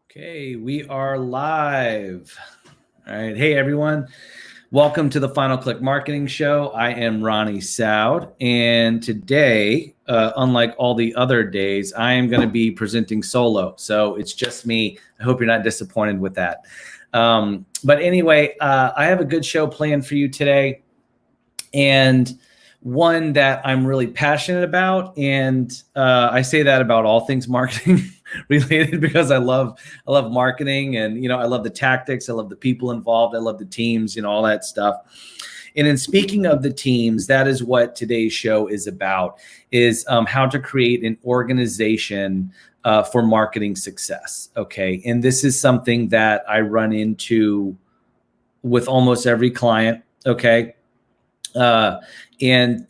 Okay, we are live. All right. Hey, everyone. Welcome to the Final Click Marketing Show. I am Ronnie Soud. And today, unlike all the other days, I am going to be presenting solo. So it's just me. I hope you're not disappointed with that. But anyway, I have a good show planned for you today. And one that I'm really passionate about. And I say that about all things marketing related because I love marketing, and I love the tactics, I love the people involved, I love the teams, all that stuff. And in speaking of the teams, that is what today's show is about, is how to create an organization for marketing success. Okay. And this is something that I run into with almost every client. Okay. And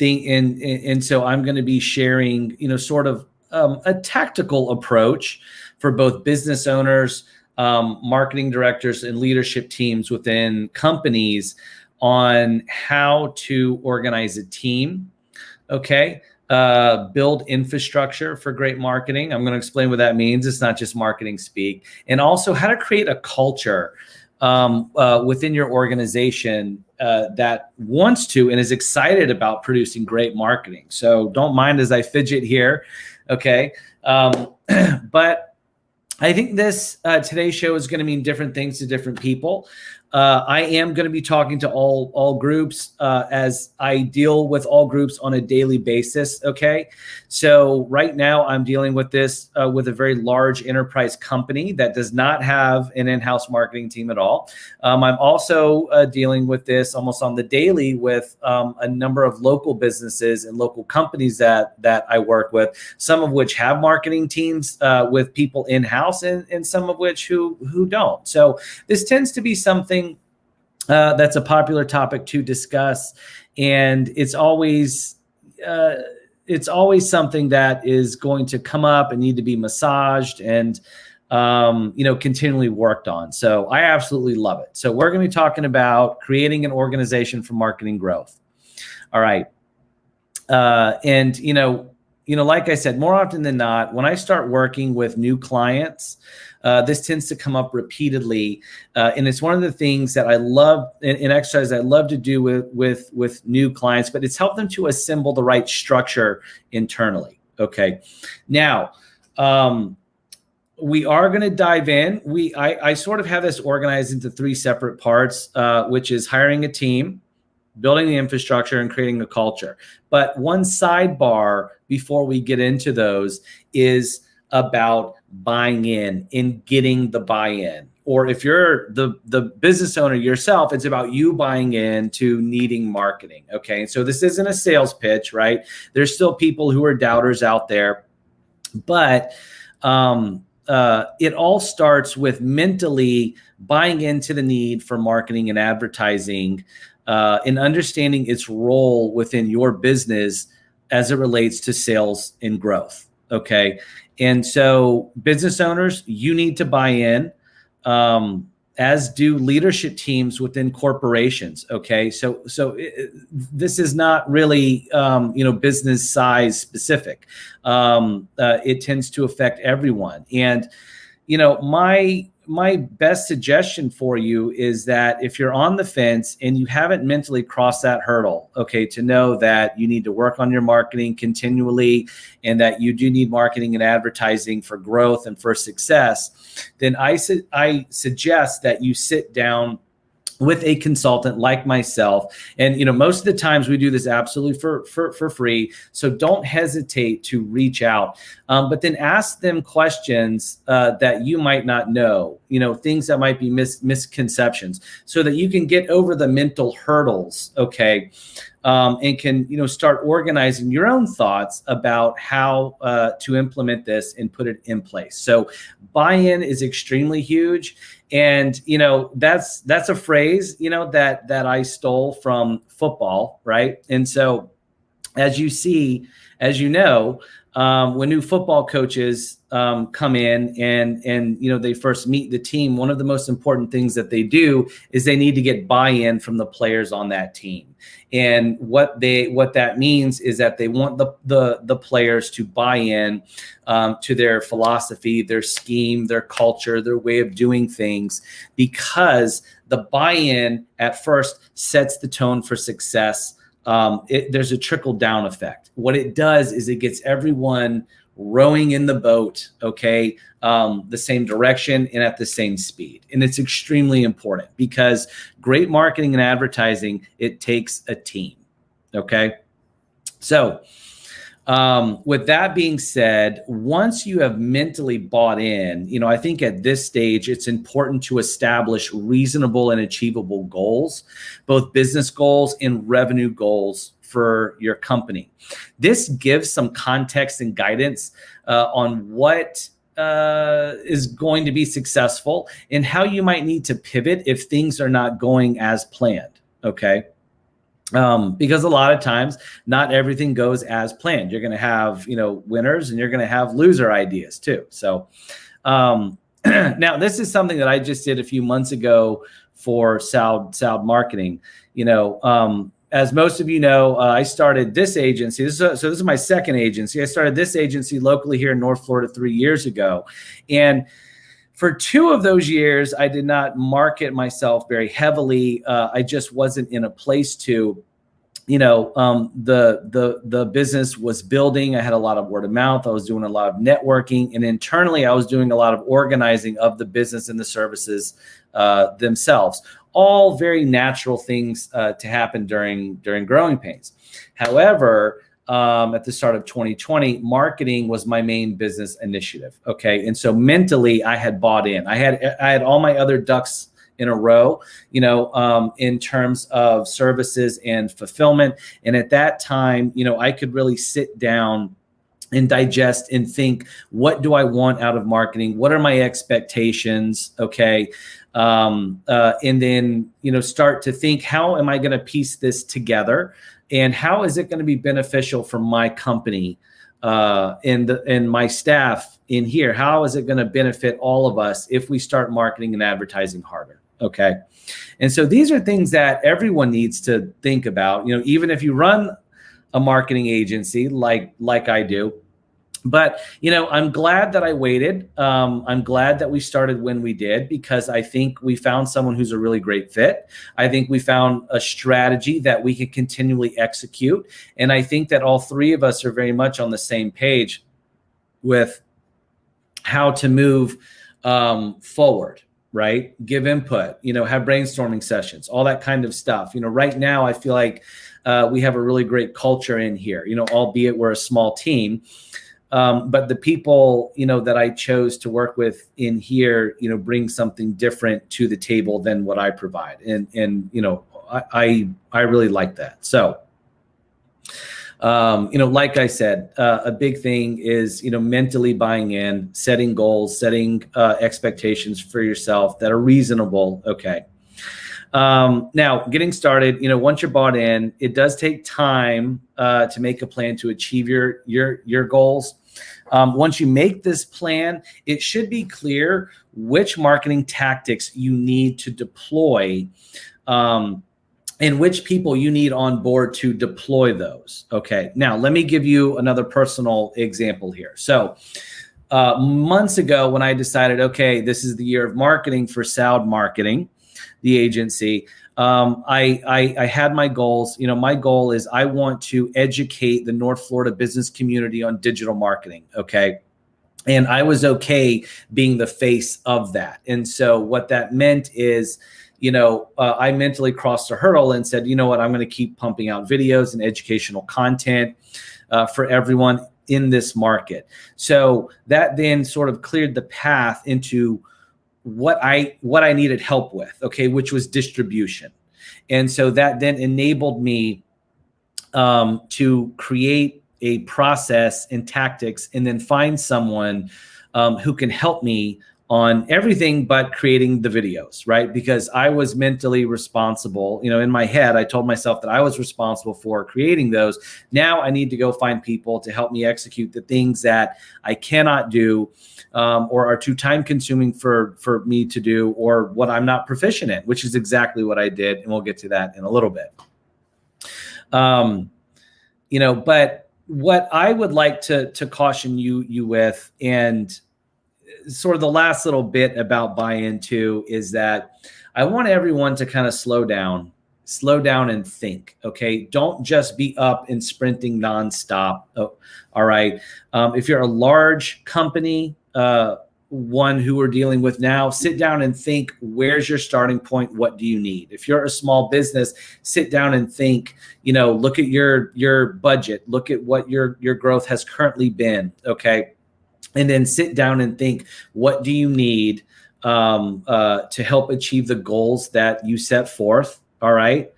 so I'm going to be sharing, sort of a tactical approach for both business owners, marketing directors, and leadership teams within companies on how to organize a team. Okay. Build infrastructure for great marketing. I'm going to explain what that means. It's not just marketing speak. And also how to create a culture within your organization that wants to and is excited about producing great marketing. So don't mind as I fidget here. Okay. But I think this today's show is going to mean different things to different people. I am going to be talking to all groups as I deal with all groups on a daily basis. Okay. So right now I'm dealing with this with a very large enterprise company that does not have an in-house marketing team at all. I'm also dealing with this almost on the daily with a number of local businesses and local companies that I work with, some of which have marketing teams with people in-house and some of which who don't. So this tends to be something that's a popular topic to discuss, and it's always something that is going to come up and need to be massaged and continually worked on. So I absolutely love it. So we're going to be talking about creating an organization for marketing growth. All right. And like I said, more often than not, when I start working with new clients, this tends to come up repeatedly, and it's one of the things that I love in exercise. I love to do with new clients, but it's helped them to assemble the right structure internally. Okay, now we are going to dive in. I sort of have this organized into three separate parts, which is hiring a team, building the infrastructure, and creating a culture. But one sidebar before we get into those is about buying in and getting the buy-in. Or if you're the business owner yourself, it's about you buying in to needing marketing. Okay. So this isn't a sales pitch, right? There's still people who are doubters out there, but it all starts with mentally buying into the need for marketing and advertising, and understanding its role within your business as it relates to sales and growth. Okay. And so business owners, you need to buy in, as do leadership teams within corporations. Okay. So this is not really, business size specific. It tends to affect everyone. And, my best suggestion for you is that if you're on the fence and you haven't mentally crossed that hurdle, okay, to know that you need to work on your marketing continually and that you do need marketing and advertising for growth and for success, then I suggest that you sit down with a consultant like myself. And, most of the times we do this absolutely for free. So don't hesitate to reach out, but then ask them questions that you might not know, things that might be misconceptions, so that you can get over the mental hurdles. Okay. And can, start organizing your own thoughts about how to implement this and put it in place. So buy-in is extremely huge. And, that's a phrase, that I stole from football. Right. And so as you know, when new football coaches come in and they first meet the team, one of the most important things that they do is they need to get buy-in from the players on that team. And what that means is that they want the players to buy in to their philosophy, their scheme, their culture, their way of doing things, because the buy-in at first sets the tone for success. There's a trickle-down effect. What it does is it gets everyone rowing in the boat, okay, the same direction and at the same speed. And it's extremely important, because great marketing and advertising, it takes a team, okay? So with that being said, once you have mentally bought in, I think at this stage, it's important to establish reasonable and achievable goals, both business goals and revenue goals for your company. This gives some context and guidance on what is going to be successful and how you might need to pivot if things are not going as planned, okay? Because a lot of times not everything goes as planned. You're going to have, winners, and you're going to have loser ideas too. So now this is something that I just did a few months ago for Soud Marketing. As most of you know, I started this agency. So this is my second agency. I started this agency locally here in North Florida 3 years ago. And for 2 of those years, I did not market myself very heavily. I just wasn't in a place to, the business was building. I had a lot of word of mouth. I was doing a lot of networking, and internally I was doing a lot of organizing of the business and the services themselves. All very natural things to happen during growing pains. However, at the start of 2020, marketing was my main business initiative. Okay. And so mentally I had bought in. I had all my other ducks in a row, in terms of services and fulfillment. And at that time, I could really sit down and digest and think, what do I want out of marketing? What are my expectations? Okay. And then, start to think, how am I going to piece this together? And how is it going to be beneficial for my company and my staff in here? How is it going to benefit all of us if we start marketing and advertising harder? Okay. And so these are things that everyone needs to think about, even if you run a marketing agency like I do. But, I'm glad that I waited. I'm glad that we started when we did, because I think we found someone who's a really great fit. I think we found a strategy that we can continually execute. And I think that all 3 of us are very much on the same page with how to move forward, right? Give input, have brainstorming sessions, all that kind of stuff. Right now I feel like we have a really great culture in here, albeit we're a small team. But the people, that I chose to work with in here, bring something different to the table than what I provide. And I really like that. So, like I said, a big thing is, mentally buying in, setting goals, setting expectations for yourself that are reasonable. Okay. Now getting started, once you're bought in, it does take time to make a plan to achieve your goals. Once you make this plan, it should be clear which marketing tactics you need to deploy, and which people you need on board to deploy those. Okay. Now let me give you another personal example here. So months ago, when I decided, okay, this is the year of marketing for Soud Marketing, the agency, I had my goals. My goal is I want to educate the North Florida business community on digital marketing. Okay. And I was okay being the face of that. And so what that meant is, I mentally crossed a hurdle and said, what, I'm going to keep pumping out videos and educational content for everyone in this market. So that then sort of cleared the path into what I needed help with, okay, which was distribution. And so that then enabled me to create a process and tactics, and then find someone who can help me on everything but creating the videos, right? Because I was mentally responsible. In my head, I told myself that I was responsible for creating those. Now I need to go find people to help me execute the things that I cannot do, or are too time consuming for me to do, or what I'm not proficient in, which is exactly what I did. And we'll get to that in a little bit. But what I would like to caution you with, and sort of the last little bit about buy into, is that I want everyone to kind of slow down and think. Okay. Don't just be up and sprinting nonstop. Oh, all right. If you're a large company, one who we're dealing with now, sit down and think, where's your starting point? What do you need? If you're a small business, sit down and think, look at your budget, look at what your growth has currently been. Okay. And then sit down and think, what do you need to help achieve the goals that you set forth? All right.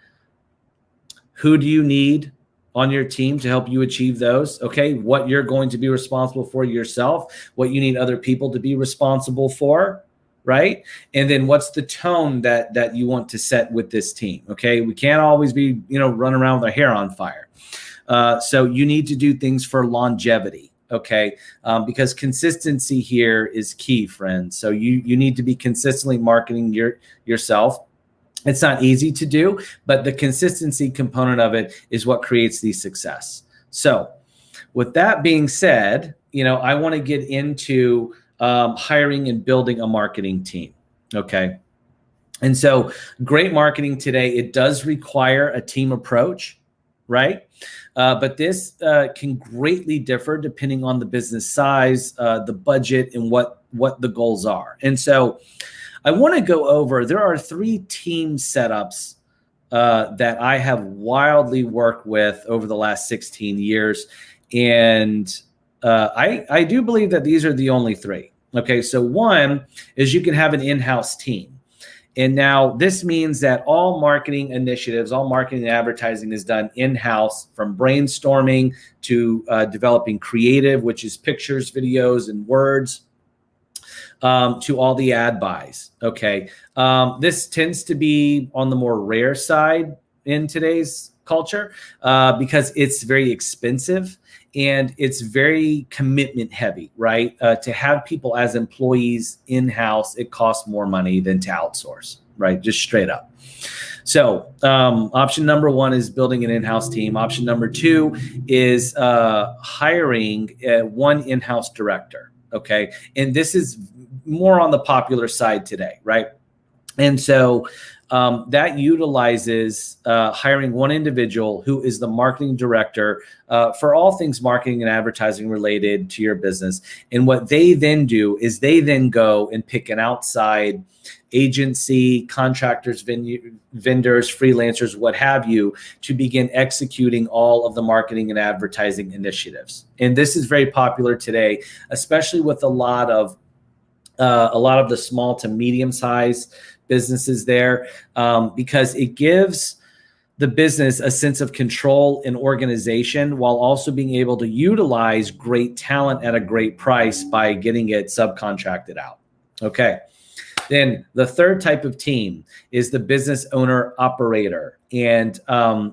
Who do you need on your team to help you achieve those? Okay. What you're going to be responsible for yourself, what you need other people to be responsible for. Right. And then what's the tone that you want to set with this team? Okay. We can't always be, running around with our hair on fire. So you need to do things for longevity. Okay. Because consistency here is key, friends. So you need to be consistently marketing yourself. It's not easy to do, but the consistency component of it is what creates the success. So with that being said, I want to get into hiring and building a marketing team. Okay. And so great marketing today, it does require a team approach, right? But this can greatly differ depending on the business size, the budget, and what the goals are. And so I want to go over, there are 3 team setups that I have wildly worked with over the last 16 years. And I do believe that these are the only 3. Okay, so one is you can have an in-house team. And now this means that all marketing initiatives, all marketing and advertising is done in-house, from brainstorming to developing creative, which is pictures, videos, and words, to all the ad buys. Okay. This tends to be on the more rare side in today's culture because it's very expensive and it's very commitment heavy, right? To have people as employees in-house, it costs more money than to outsource, right? Just straight up. So option number 1 is building an in-house team. Option number 2 is hiring one in-house director. Okay. And this is more on the popular side today, right? And so that utilizes hiring one individual who is the marketing director for all things marketing and advertising related to your business. And what they then do is they then go and pick an outside agency, contractors, vendors, freelancers, what have you, to begin executing all of the marketing and advertising initiatives. And this is very popular today, especially with a lot of the small to medium sized businesses there, because it gives the business a sense of control and organization while also being able to utilize great talent at a great price by getting it subcontracted out. Okay. Then the third type of team is the business owner operator. And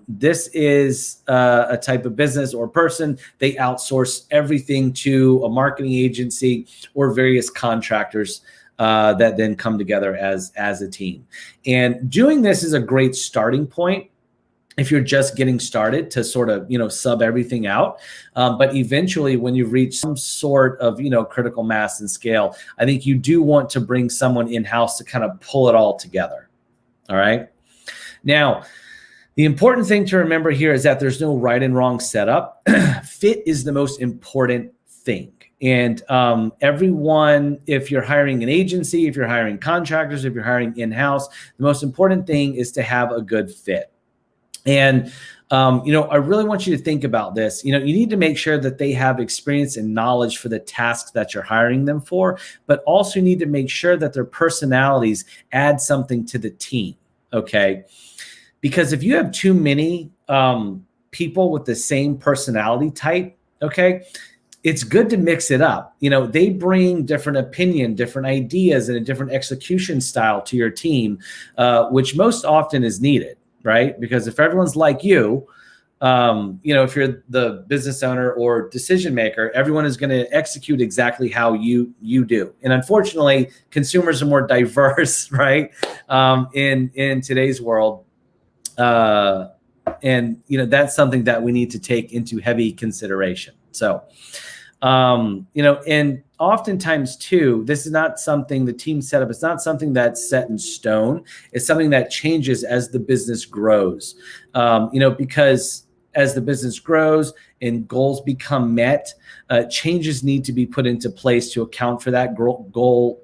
this is a type of business or person. They outsource everything to a marketing agency or various contractors that then come together as a team. And doing this is a great starting point if you're just getting started to sort of, sub everything out. But eventually when you've reached some sort of, critical mass and scale, I think you do want to bring someone in-house to kind of pull it all together. All right. Now, the important thing to remember here is that there's no right and wrong setup. Fit is the most important thing. And everyone, if you're hiring an agency, if you're hiring contractors, if you're hiring in-house, the most important thing is to have a good fit. And, I really want you to think about this. You need to make sure that they have experience and knowledge for the tasks that you're hiring them for, but also need to make sure that their personalities add something to the team. Okay. Because if you have too many people with the same personality type, okay, it's good to mix it up. They bring different opinion, different ideas, and a different execution style to your team, which most often is needed, right? Because if everyone's like you, if you're the business owner or decision maker, everyone is going to execute exactly how you do. And unfortunately, consumers are more diverse, right? In today's world. And that's something that we need to take into heavy consideration. So, and oftentimes too, this is not something the team set up. It's not something that's set in stone. It's something that changes as the business grows. Because as the business grows and goals become met, changes need to be put into place to account for that goal,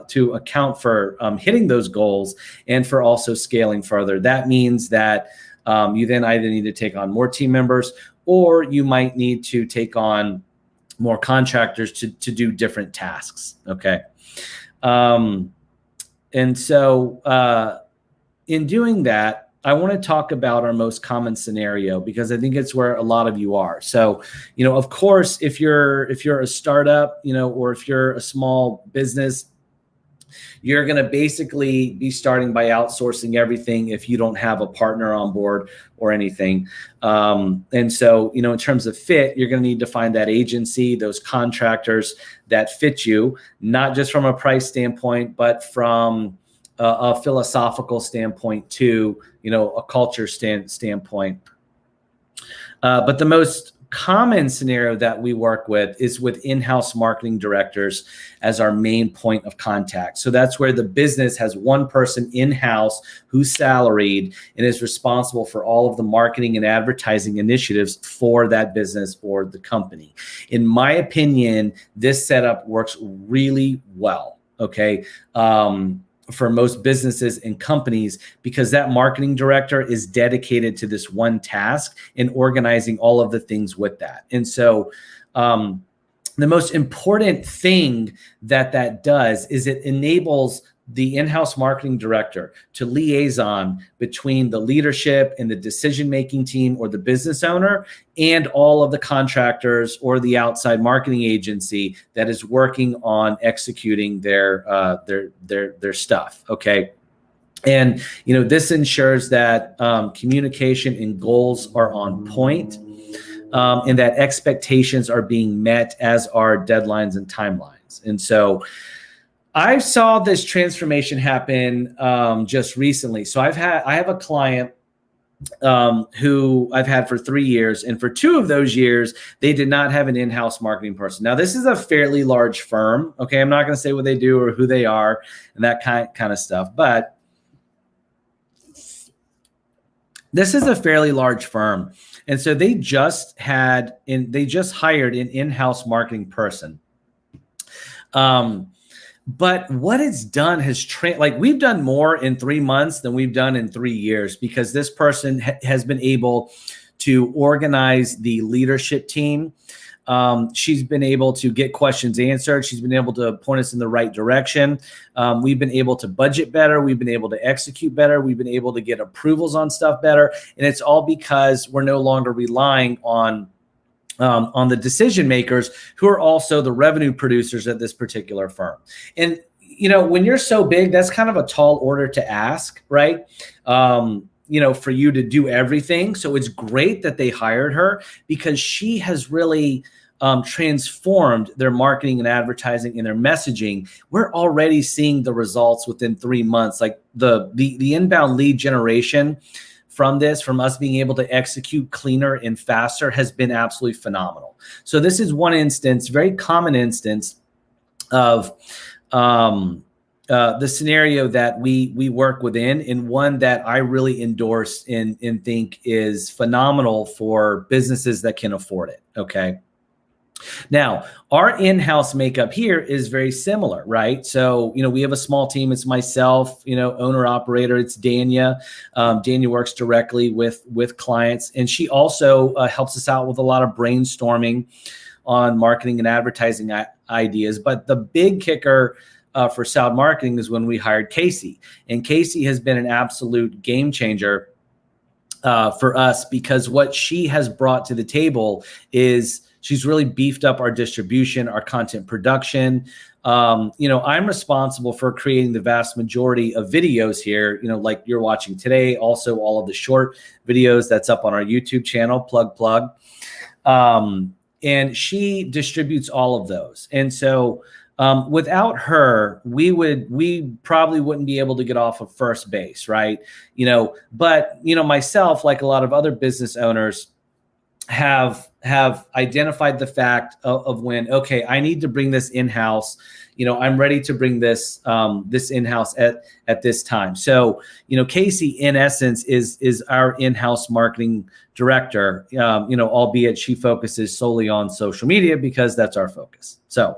to account for hitting those goals and for also scaling further. That means that you then either need to take on more team members, or you might need to take on more contractors to do different tasks. Okay. And so in doing that, I want to talk about our most common scenario, because I think it's where a lot of you are. So, of course, if you're a startup, or if you're a small business, you're going to basically be starting by outsourcing everything if you don't have a partner on board or anything. And so, in terms of fit, you're going to need to find that agency, those contractors that fit you, not just from a price standpoint, but from a philosophical standpoint too, a culture standpoint. But the most common scenario that we work with is with in-house marketing directors as our main point of contact. So that's where the business has one person in-house who's salaried and is responsible for all of the marketing and advertising initiatives for that business or the company. In my opinion, this setup works really well. Okay. For most businesses and companies, because that marketing director is dedicated to this one task and organizing all of the things with that. And so the most important thing that does is it enables the in-house marketing director to liaison between the leadership and the decision-making team or the business owner and all of the contractors or the outside marketing agency that is working on executing their stuff. Okay. And, this ensures that communication and goals are on point, and that expectations are being met, as are deadlines and timelines. And so I saw this transformation happen just recently. So I have a client who I've had for 3 years, and for 2 of those years, they did not have an in-house marketing person. Now, this is a fairly large firm. Okay, I'm not going to say what they do or who they are and that kind of stuff, but this is a fairly large firm, and so they just hired an in-house marketing person. But what it's done has we've done more in 3 months than we've done in 3 years, because this person has been able to organize the leadership team. She's been able to get questions answered. She's been able to point us in the right direction. We've been able to budget better. We've been able to execute better. We've been able to get approvals on stuff better. And it's all because we're no longer relying on the decision makers, who are also the revenue producers at this particular firm. And, when you're so big, that's kind of a tall order to ask, right? For you to do everything. So it's great that they hired her, because she has really transformed their marketing and advertising and their messaging. We're already seeing the results within 3 months, like the inbound lead generation from us being able to execute cleaner and faster has been absolutely phenomenal. So this is one instance, very common instance of the scenario that we work within, and one that I really endorse and think is phenomenal for businesses that can afford it. Okay. Now, our in-house makeup here is very similar, right? So, we have a small team. It's myself, owner operator. It's Dania. Dania works directly with clients, and she also helps us out with a lot of brainstorming on marketing and advertising ideas. But the big kicker for Soud Marketing is when we hired Casey, and Casey has been an absolute game changer for us, because what she has brought to the table is She's really beefed up our distribution, our content production. I'm responsible for creating the vast majority of videos here, like you're watching today. Also, all of the short videos that's up on our YouTube channel, plug. And she distributes all of those. And so without her, we probably wouldn't be able to get off of first base, right? But myself, like a lot of other business owners, have identified the fact of when, okay, I need to bring this in-house. I'm ready to bring this in-house at this time. So, Casey, in essence, is our in-house marketing director. Albeit she focuses solely on social media because that's our focus. So,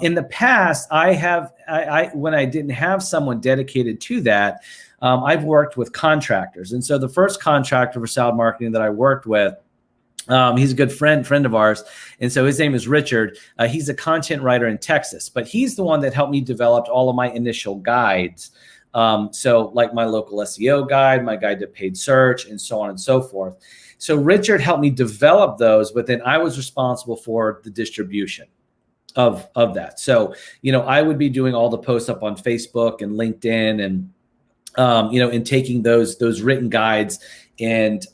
in the past, when I didn't have someone dedicated to that, I've worked with contractors, and so the first contractor for Salad Marketing that I worked with. He's a good friend of ours. And so his name is Richard. He's a content writer in Texas, but he's the one that helped me develop all of my initial guides. So like my local SEO guide, my guide to paid search, and so on and so forth. So Richard helped me develop those, but then I was responsible for the distribution of that. So, I would be doing all the posts up on Facebook and LinkedIn and, and taking those written guides and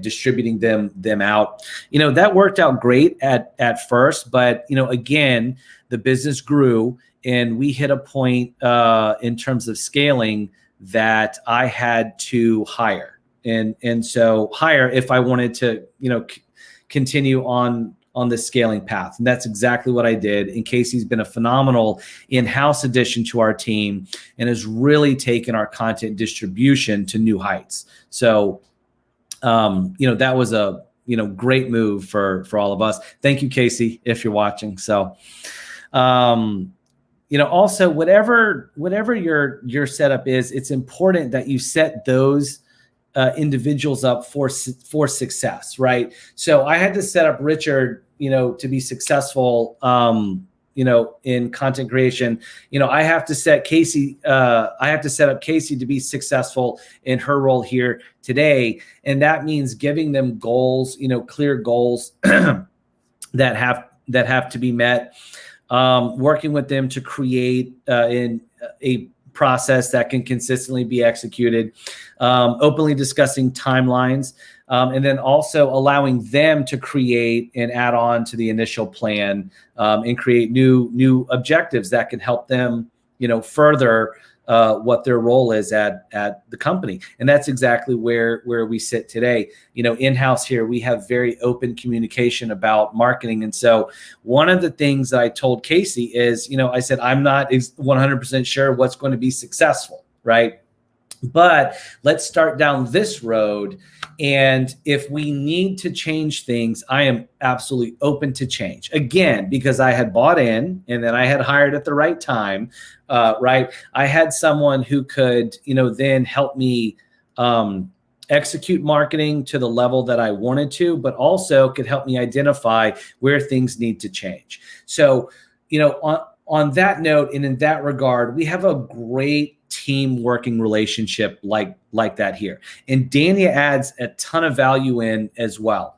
distributing them out. That worked out great at first, but again, the business grew and we hit a point in terms of scaling that I had to hire, and so hire if I wanted to continue on the scaling path. And that's exactly what I did. And Casey's been a phenomenal in-house addition to our team and has really taken our content distribution to new heights. So, that was a, great move for all of us. Thank you, Casey, if you're watching. So, also whatever your setup is, it's important that you set those individuals up for success, right? So I had to set up Richard, to be successful, in content creation. I have to set Casey. I have to set up Casey to be successful in her role here today, and that means giving them goals, clear goals that have to be met. Working with them to create in a process that can consistently be executed, openly discussing timelines, and then also allowing them to create and add on to the initial plan, and create new objectives that can help them, further what their role is at the company. And that's exactly where we sit today. In-house here, we have very open communication about marketing. And so one of the things that I told Casey is, I said, I'm not 100% sure what's going to be successful, right? But let's start down this road. And if we need to change things, I am absolutely open to change. Again, because I had bought in and then I had hired at the right time, right? I had someone who could, then help me execute marketing to the level that I wanted to, but also could help me identify where things need to change. So, on that note, and in that regard, we have a great team working relationship like that here. And Dania adds a ton of value in as well.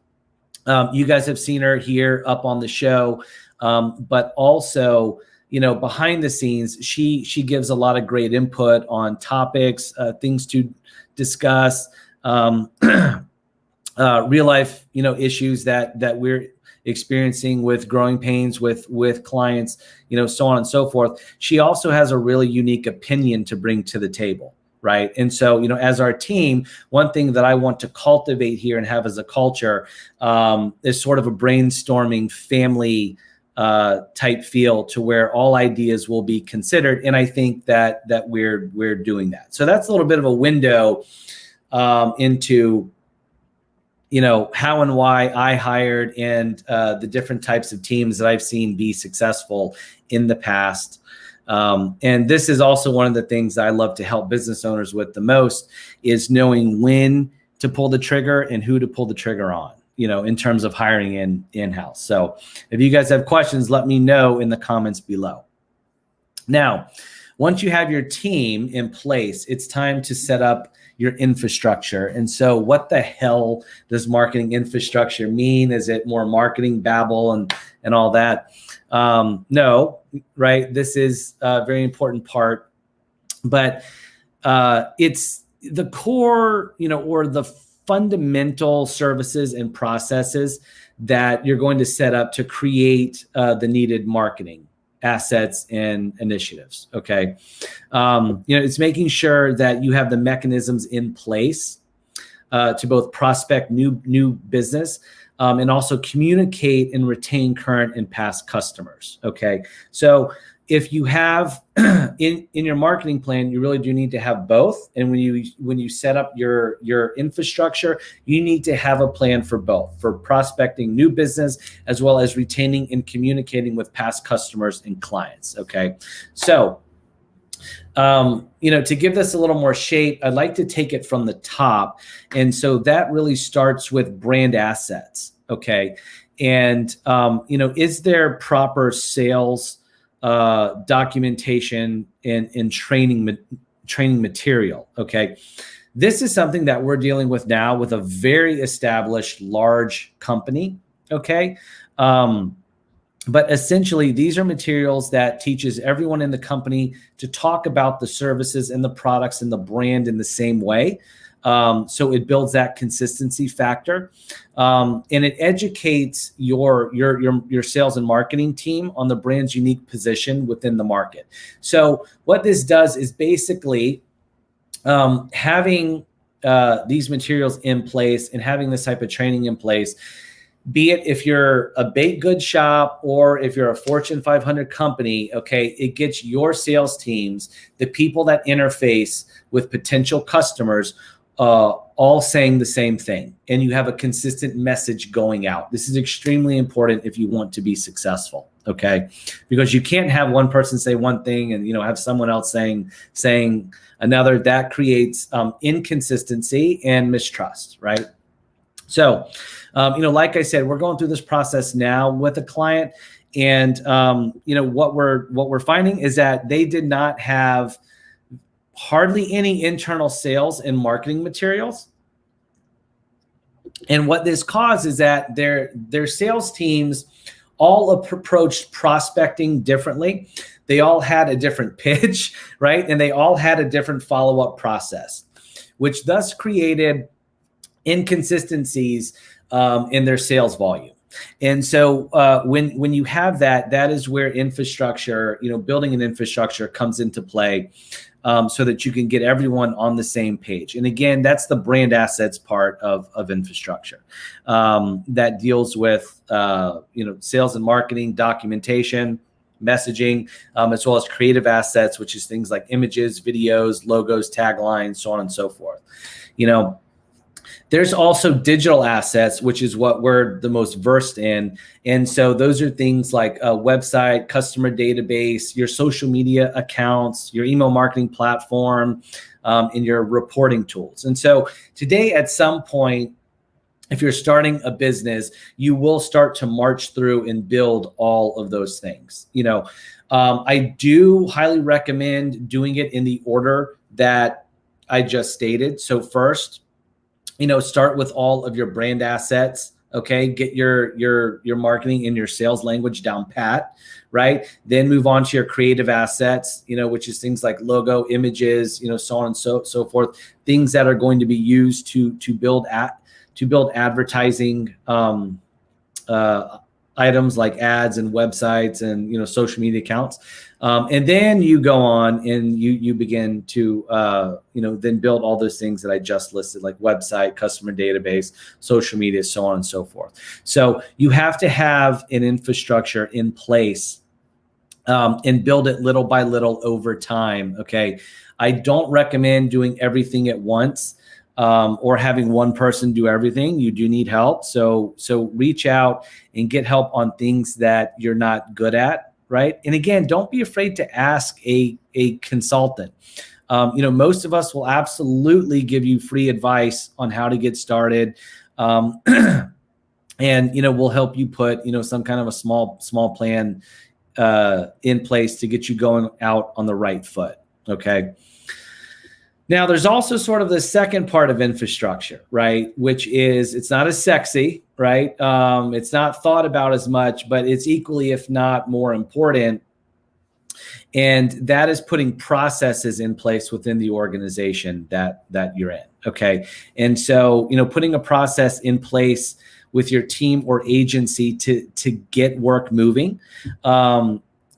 You guys have seen her here up on the show, but also, behind the scenes, she gives a lot of great input on topics, things to discuss, real life, issues that we're experiencing with growing pains with clients, so on and so forth. She also has a really unique opinion to bring to the table, right? And so, as our team, one thing that I want to cultivate here and have as a culture is sort of a brainstorming family type feel to where all ideas will be considered. And I think that we're doing that. So that's a little bit of a window into how and why I hired and the different types of teams that I've seen be successful in the past. And this is also one of the things that I love to help business owners with the most is knowing when to pull the trigger and who to pull the trigger on, in terms of hiring in-house. So if you guys have questions, let me know in the comments below. Now, Once you have your team in place, it's time to set up your infrastructure. And so what the hell does marketing infrastructure mean? Is it more marketing babble and all that? No, right? This is a very important part, but it's the core, or the fundamental services and processes that you're going to set up to create the needed marketing assets and initiatives. Okay. It's making sure that you have the mechanisms in place to both prospect new business and also communicate and retain current and past customers. Okay. So if you have in your marketing plan, you really do need to have both. And when you set up your infrastructure, you need to have a plan for both, for prospecting new business as well as retaining and communicating with past customers and clients. Okay. So, to give this a little more shape, I'd like to take it from the top. And so that really starts with brand assets. Okay. And, is there proper sales documentation and training material? Okay. This is something that we're dealing with now with a very established large company. Okay. But essentially, these are materials that teaches everyone in the company to talk about the services and the products and the brand in the same way. So it builds that consistency factor, and it educates your sales and marketing team on the brand's unique position within the market. So what this does is basically having these materials in place and having this type of training in place, be it if you're a baked goods shop or if you're a Fortune 500 company, okay, it gets your sales teams, the people that interface with potential customers, all saying the same thing, and you have a consistent message going out. This is extremely important if you want to be successful, okay? Because you can't have one person say one thing and have someone else saying another. That creates inconsistency and mistrust, right? So, like I said, we're going through this process now with a client, and what we're finding is that they did not have hardly any internal sales and marketing materials. And what this caused is that their sales teams all approached prospecting differently. They all had a different pitch, right? And they all had a different follow-up process, which thus created inconsistencies in their sales volume. And so when you have that is where infrastructure, building an infrastructure comes into play, so that you can get everyone on the same page. And again, that's the brand assets part of infrastructure that deals with sales and marketing, documentation, messaging, as well as creative assets, which is things like images, videos, logos, taglines, so on and so forth. There's also digital assets, which is what we're the most versed in. And so those are things like a website, customer database, your social media accounts, your email marketing platform, and your reporting tools. And so today, at some point, if you're starting a business, you will start to march through and build all of those things. I do highly recommend doing it in the order that I just stated. So first, start with all of your brand assets. Okay, get your marketing and your sales language down pat, right? Then move on to your creative assets, which is things like logo, images, so on and so forth. Things that are going to be used to build advertising items like ads and websites and social media accounts. And then you go on and you begin to then build all those things that I just listed, like website, customer database, social media, so on and so forth. So you have to have an infrastructure in place and build it little by little over time. Okay, I don't recommend doing everything at once. Or having one person do everything. You do need help. So reach out and get help on things that you're not good at, right? And again, don't be afraid to ask a consultant. Most of us will absolutely give you free advice on how to get started. And we'll help you put some kind of a small plan in place to get you going out on the right foot. Okay. Now, there's also sort of the second part of infrastructure, right? Which is, it's not as sexy, right? It's not thought about as much, but it's equally, if not more important. And that is putting processes in place within the organization that you're in. Okay. And so, putting a process in place with your team or agency to get work moving.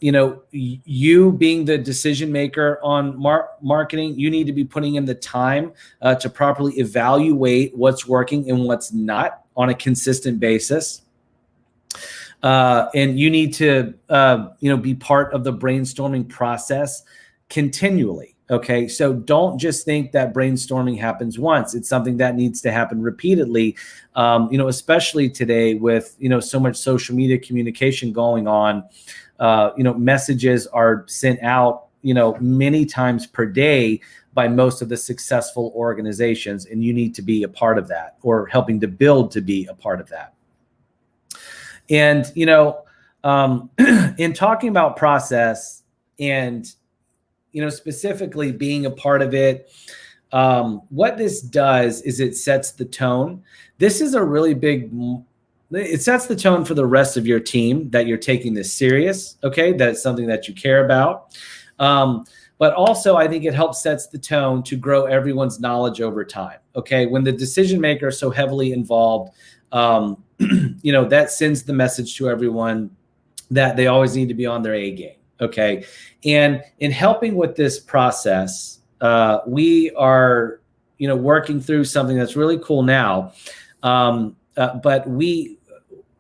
You being the decision maker on marketing, you need to be putting in the time to properly evaluate what's working and what's not on a consistent basis. And you need to, be part of the brainstorming process continually. Okay. So don't just think that brainstorming happens once. It's something that needs to happen repeatedly, especially today with, so much social media communication going on. Messages are sent out, many times per day by most of the successful organizations. And you need to be a part of that, or helping to build to be a part of that. And, in talking about process and, specifically being a part of it, what this does is it sets the tone. This is a really it sets the tone for the rest of your team that you're taking this serious. Okay. That's something that you care about. But also I think it helps sets the tone to grow everyone's knowledge over time. Okay. When the decision maker is so heavily involved, that sends the message to everyone that they always need to be on their A game. Okay. And in helping with this process, we are, working through something that's really cool now. But we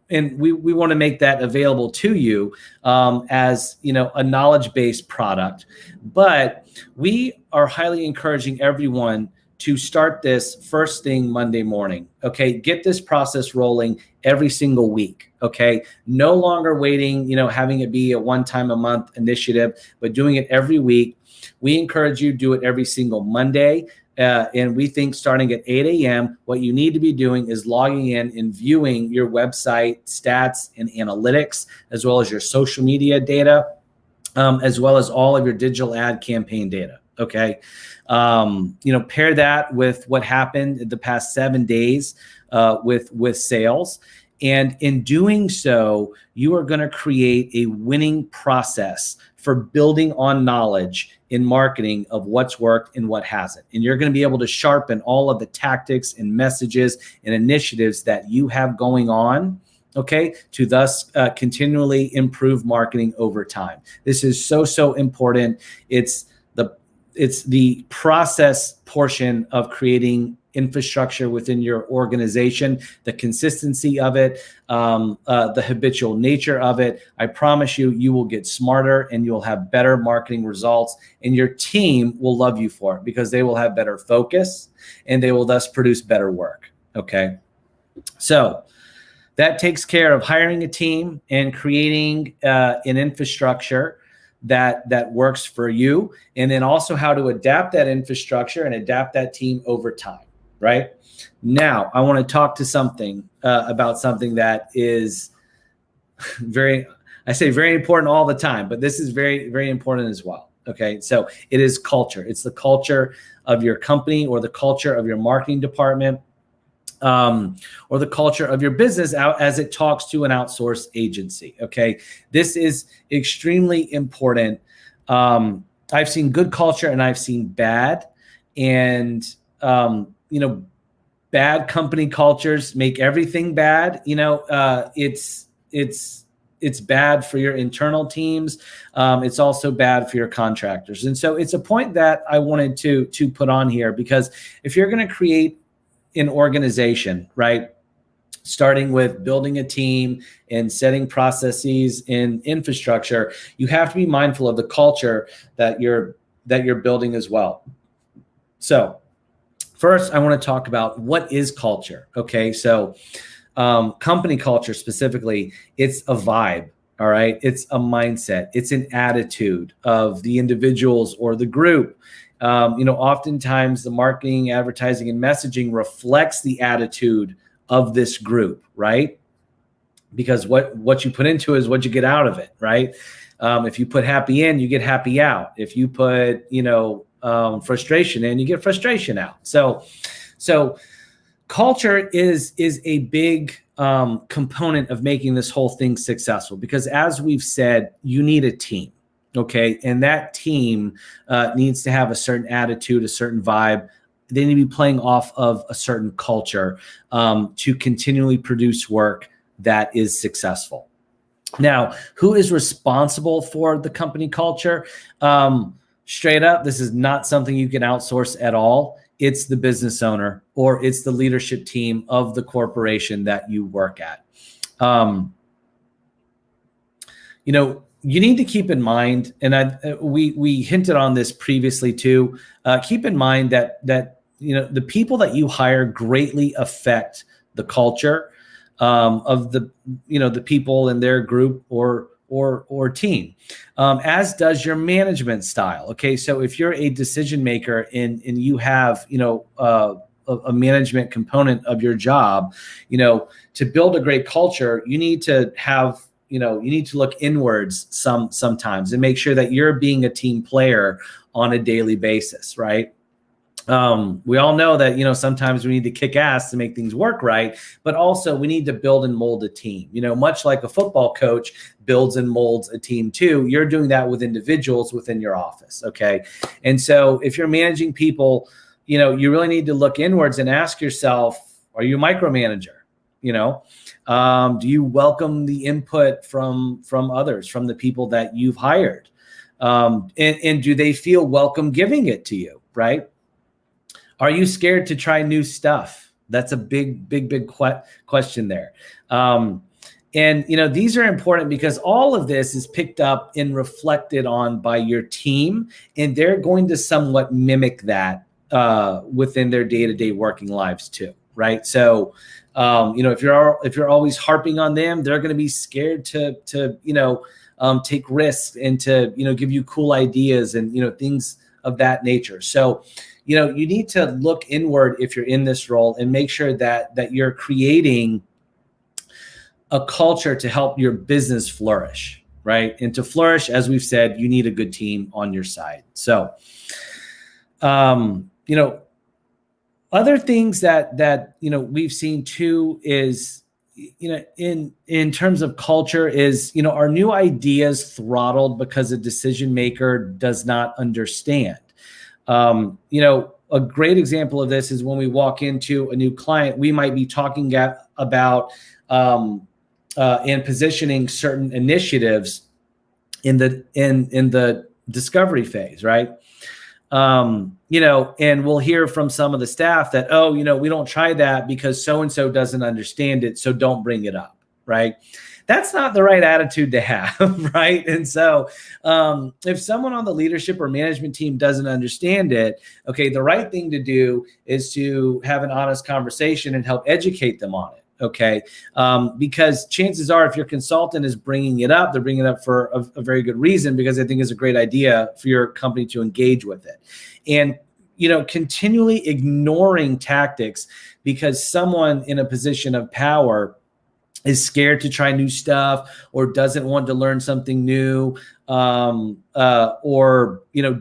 want to make that available to you as, a knowledge-based product. But we are highly encouraging everyone to start this first thing Monday morning. Okay. Get this process rolling every single week. Okay. No longer waiting, having it be a one-time a month initiative, but doing it every week. We encourage you to do it every single Monday. And we think starting at 8 a.m., what you need to be doing is logging in and viewing your website stats and analytics, as well as your social media data, as well as all of your digital ad campaign data. Okay. Pair that with what happened in the past 7 days with sales. And in doing so, you are going to create a winning process for building on knowledge in marketing of what's worked and what hasn't. And you're going to be able to sharpen all of the tactics and messages and initiatives that you have going on, okay, to thus continually improve marketing over time. This is so important. It's the process portion of creating infrastructure within your organization, the consistency of it, the habitual nature of it. I promise you will get smarter and you'll have better marketing results, and your team will love you for it because they will have better focus and they will thus produce better work. Okay. So that takes care of hiring a team and creating an infrastructure that works for you, and then also how to adapt that infrastructure and adapt that team over time. Right now, I want to talk to about something that is very important all the time, but this is very, very important as well. Okay. So it is culture. It's the culture of your company, or the culture of your marketing department, or the culture of your business out as it talks to an outsourced agency. Okay. This is extremely important. I've seen good culture and I've seen bad, and, bad company cultures make everything bad. It's bad for your internal teams. It's also bad for your contractors. And so it's a point that I wanted to put on here, because if you're going to create an organization, right, starting with building a team and setting processes and infrastructure, you have to be mindful of the culture that you're building as well. So first, I want to talk about what is culture. Okay, so company culture specifically, it's a vibe. All right, it's a mindset. It's an attitude of the individuals or the group. Oftentimes the marketing, advertising, and messaging reflects the attitude of this group, right? Because what you put into it is what you get out of it, right? If you put happy in, you get happy out. If you put, frustration in, you get frustration out. So culture is a big component of making this whole thing successful, because as we've said, you need a team. Okay. And that team needs to have a certain attitude, a certain vibe. They need to be playing off of a certain culture to continually produce work that is successful. Now, who is responsible for the company culture? Straight up, this is not something you can outsource at all. It's the business owner, or it's the leadership team of the corporation that you work at. You need to keep in mind, and we hinted on this previously too. Keep in mind that the people that you hire greatly affect the culture of the people in their group or team, as does your management style. Okay, so if you're a decision maker and you have a management component of your job, to build a great culture, you need to have you need to look inwards sometimes and make sure that you're being a team player on a daily basis, right? We all know that, sometimes we need to kick ass to make things work right, but also we need to build and mold a team, much like a football coach builds and molds a team too. You're doing that with individuals within your office. Okay. And so if you're managing people, you really need to look inwards and ask yourself, are you a micromanager? Do you welcome the input from others, from the people that you've hired? And do they feel welcome giving it to you, right? Are you scared to try new stuff? That's a big question there. And these are important because all of this is picked up and reflected on by your team, and they're going to somewhat mimic that within their day-to-day working lives too, right? So, if you're always harping on them, they're going to be scared to take risks and to give you cool ideas and things of that nature. So, you need to look inward if you're in this role and make sure that you're creating a culture to help your business flourish, right? And to flourish, as we've said, you need a good team on your side. So, other things that we've seen too is, in terms of culture is, are new ideas throttled because a decision maker does not understand? A great example of this is when we walk into a new client, we might be talking about and positioning certain initiatives in the discovery phase, right? And we'll hear from some of the staff that, we don't try that because so-and-so doesn't understand it, so don't bring it up, right? That's not the right attitude to have, right? And so if someone on the leadership or management team doesn't understand it, okay, the right thing to do is to have an honest conversation and help educate them on it. Okay. Because chances are, if your consultant is bringing it up, they're bringing it up for a very good reason, because I think it's a great idea for your company to engage with it. And, continually ignoring tactics because someone in a position of power is scared to try new stuff or doesn't want to learn something new, or,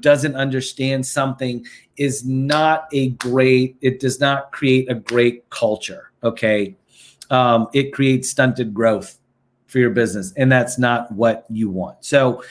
doesn't understand something is not it does not create a great culture. Okay. It creates stunted growth for your business, and that's not what you want. So,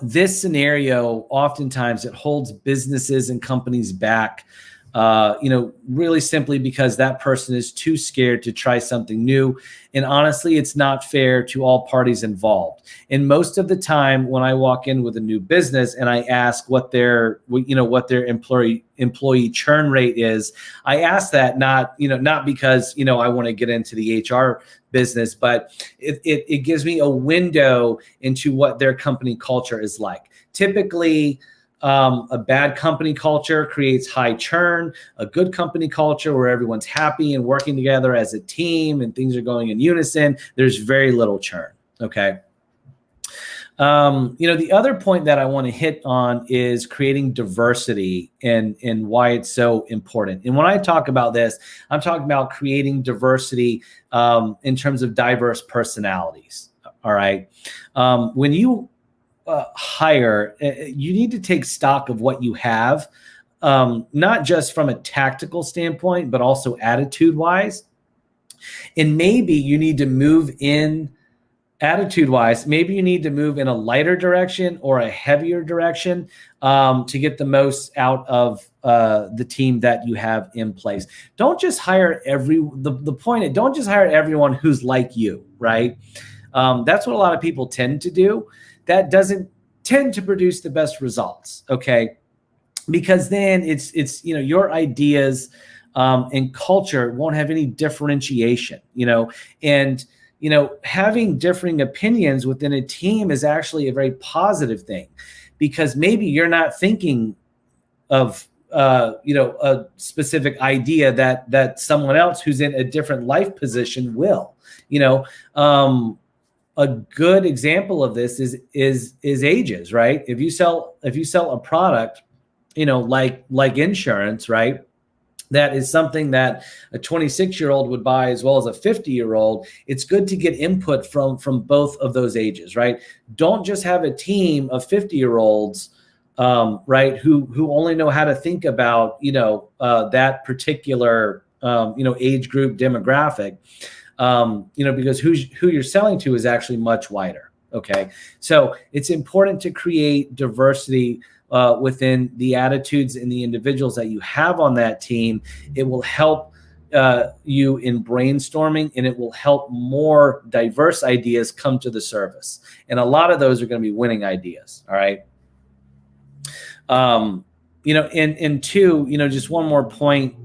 this scenario, oftentimes it holds businesses and companies back, really simply because that person is too scared to try something new. And honestly, it's not fair to all parties involved. And most of the time when I walk in with a new business and I ask what their employee churn rate is, I ask that not because, I want to get into the HR business, but it gives me a window into what their company culture is like. Typically, a bad company culture creates high churn. A good company culture where everyone's happy and working together as a team and things are going in unison, there's very little churn. Okay. The other point that I want to hit on is creating diversity and why it's so important. And when I talk about this, I'm talking about creating diversity in terms of diverse personalities. All right. When you hire, you need to take stock of what you have, not just from a tactical standpoint, but also attitude wise. And maybe you need to move in attitude wise. Maybe you need to move in a lighter direction or a heavier direction to get the most out of the team that you have in place. Don't just hire don't just hire everyone who's like you, right? That's what a lot of people tend to do. That doesn't tend to produce the best results, okay? Because then it's your ideas and culture won't have any differentiation, and having differing opinions within a team is actually a very positive thing, because maybe you're not thinking of a specific idea that someone else who's in a different life position will. A good example of this is ages, right? If you sell a product, like insurance, right? That is something that a 26-year-old would buy as well as a 50-year-old. It's good to get input from both of those ages, right? Don't just have a team of 50-year-olds, right, who only know how to think about, that particular, age group demographic, because who you're selling to is actually much wider. Okay. So it's important to create diversity within the attitudes and the individuals that you have on that team. It will help you in brainstorming, and it will help more diverse ideas come to the surface. And a lot of those are going to be winning ideas. All right. And two, just one more point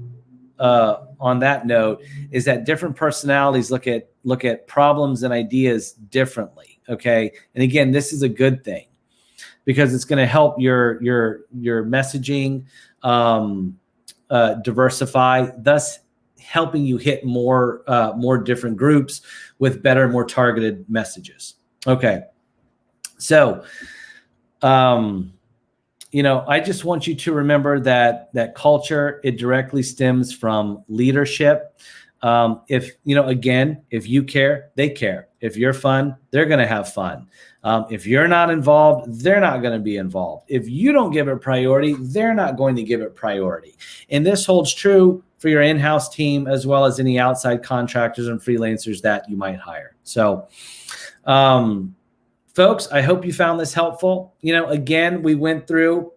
on that note is that different personalities look at problems and ideas differently. Okay. And again, this is a good thing, because it's going to help your messaging diversify, thus helping you hit more different groups with better, more targeted messages. Okay, so I just want you to remember that culture, it directly stems from leadership. If you care, they care. If you're fun, they're going to have fun. If you're not involved, they're not going to be involved. If you don't give it priority, they're not going to give it priority. And this holds true for your in-house team as well as any outside contractors and freelancers that you might hire. So, folks, I hope you found this helpful. Again, we went through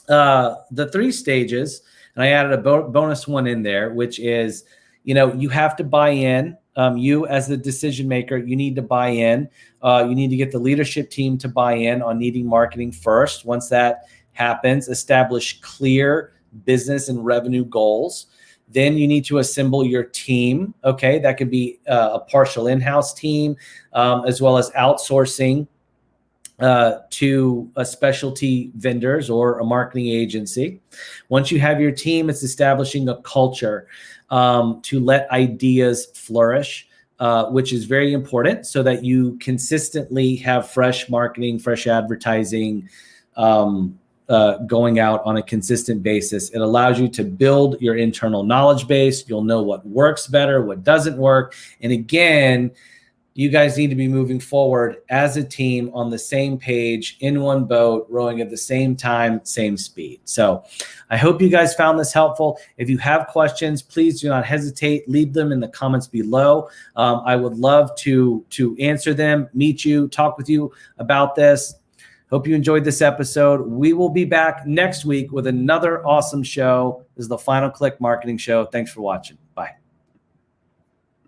the 3 stages, and I added a bonus one in there, which is, you have to buy in. You as the decision maker, you need to buy in. You need to get the leadership team to buy in on needing marketing first. Once that happens, establish clear business and revenue goals. Then you need to assemble your team. Okay, that could be a partial in-house team, as well as outsourcing to a specialty vendors or a marketing agency. Once you have your team, it's establishing a culture to let ideas flourish, which is very important, so that you consistently have fresh marketing, fresh advertising going out on a consistent basis. It allows you to build your internal knowledge base. You'll know what works better, what doesn't work. And again, you guys need to be moving forward as a team on the same page, in one boat, rowing at the same time, same speed. So I hope you guys found this helpful. If you have questions, please do not hesitate. Leave them in the comments below. I would love to answer them, meet you, talk with you about this. Hope you enjoyed this episode. We will be back next week with another awesome show. This is the Final Click Marketing Show. Thanks for watching.